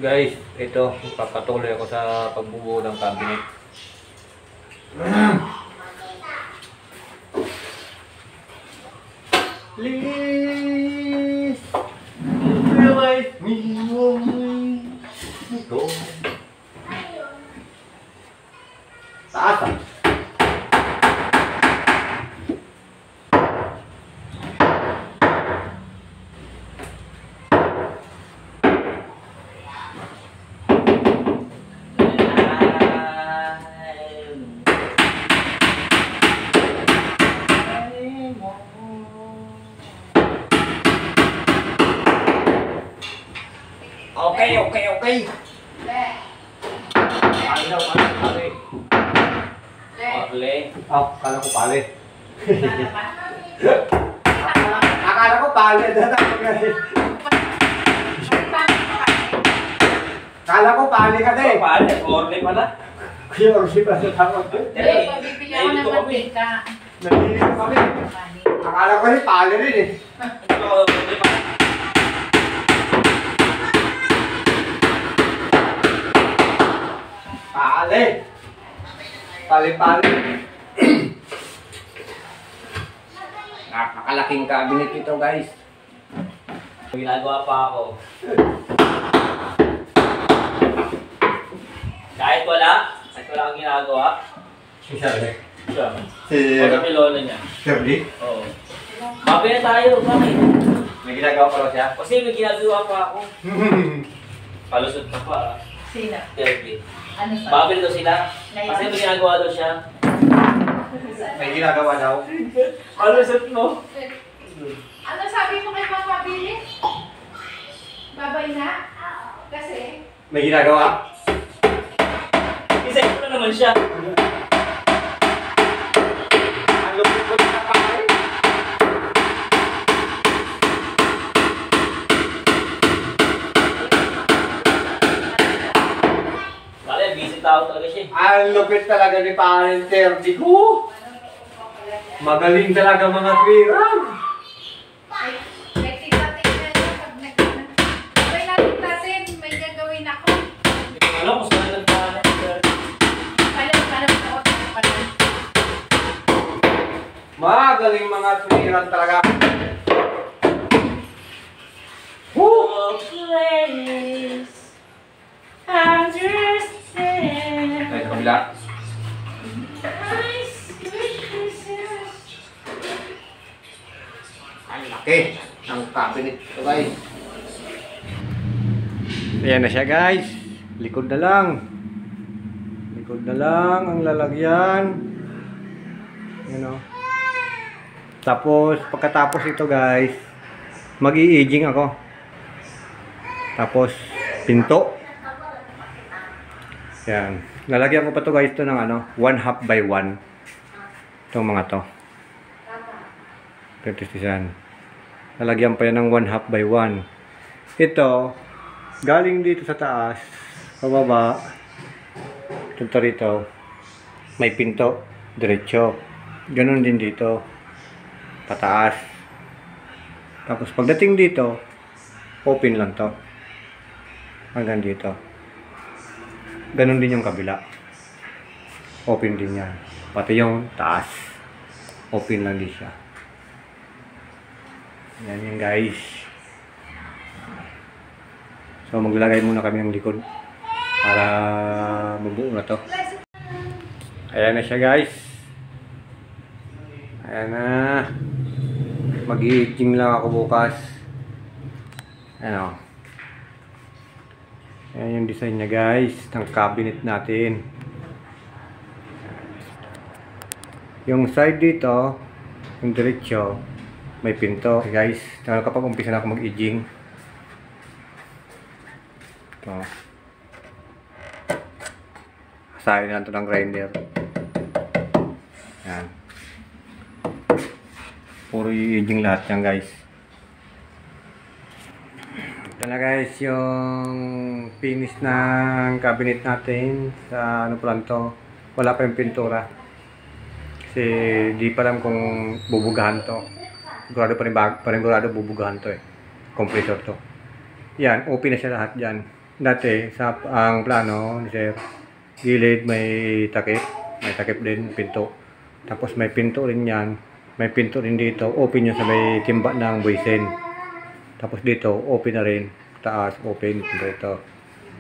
Guys, ito, papatuloy ako sa pagbubuo ng cabinet. Please, realize me ito. Taas ah. Okay. Pali daw, pali. Pali. Oh, kala ko pali. Akala ko pali. Kala ko pali ka din. Pali, orle pala. Kuya, orle pala sa tawag ko. Pabibili ako ng mantika. Nalilito kami. Akala ko rin pali rin eh. Orle pala. Pali. Napakalaking cabinet ito, guys. Ginagawa pa ako. Kahit wala kang ginagawa. Siyempre. Siya. Wala may lola niya. Siyempre? Oo. Mabi na tayo, bakit? May ginagawa pa raw siya? Kasi may ginagawa pa ako. Palusot ka pa. Sino? Kirby. Ano pa? Babili daw sila. Kasi may ginagawa daw siya. May ginagawa daw? Palusot mo. Ano sabi mo kay Papa Billy? Babay na? Kasi? May ginagawa? Isa ko na naman siya. Ang lupit ko na pare. Kaya busy tao talaga siya. Ang lupit talaga ni Parent Terdy ko. Magaling talaga mga kwiran. May tingnan niya pag nagkana. Babay natin natin. May gagawin ako. Hindi ko alam kung saan nagpahanap. Palam ako. Palam. Magaling mga kwiran talaga. Oh, place. Understand. Ay, sa kabila. Ang laki ng cabinet ito, guys. Ayan na siya, guys. Likod na lang. Likod na lang ang lalagyan. Ayan o. Tapos, pagkatapos ito, guys, mag-i-aging ako. Tapos, pinto. Ayan. Lalagyan ko pa to, guys, ito ng 1/2 by 1. Itong mga to. Yan. Lalagyan pa yan ng 1/2 by 1. Ito, galing dito sa taas, pababa, punta rito, may pinto, diretso. Ganon din dito, pataas. Tapos pagdating dito, open lang to. Hanggang dito. Ganon din yung kabila. Open din yan. Pati yung taas, open lang din siya. Yan yan, guys. So maglalagay muna kami ng likod para mabuo na to. Ayan na siya, guys. Ayan na. Mag-i-aging lang ako bukas. Ayan o. Ayan yung design niya, guys, ng cabinet natin. Yung side dito, yung diretso, may pinto. Okay, guys, kapag umpisa na ako mag-aging, ito, asahin na ito ng grinder. Yan. Puro i-aging lahat yan, guys. Ito na, guys, yung finish ng cabinet natin sa ano pa lang to. Wala pa yung pintura. Kasi di pa alam kung bubugahan to. Sigurado pa rin bubugahan to eh. Compressor to. Yan, open na siya lahat dyan. dati sa ang plano ni sir, gilid may takip din pinto. Tapos may pinto rin yan, may pinto rin dito, open yun sa may timba ng buwisin. Tapos dito, open na rin, taas, open dito.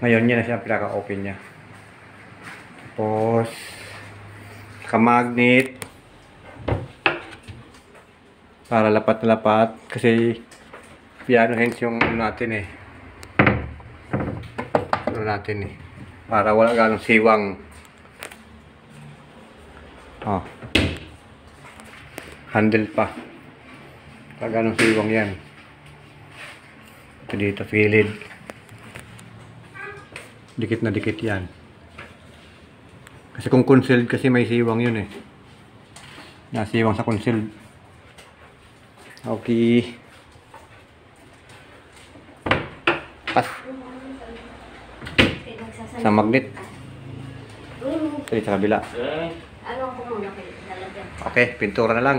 Ngayon yan na siya pinaka-open niya. Tapos magnet para lapat na lapat kasi piano hands yung ano natin para wala ganong siwang. Handle pa, wala ganong siwang yan. Ito dito sa gilid, dikit na dikit yan kasi kung concealed kasi may siwang yun nasiwang sa concealed. Okay, pas sa magnet sa kabila. Eh. Ano ko muna kayo? Talaga. Okay, pintura na lang.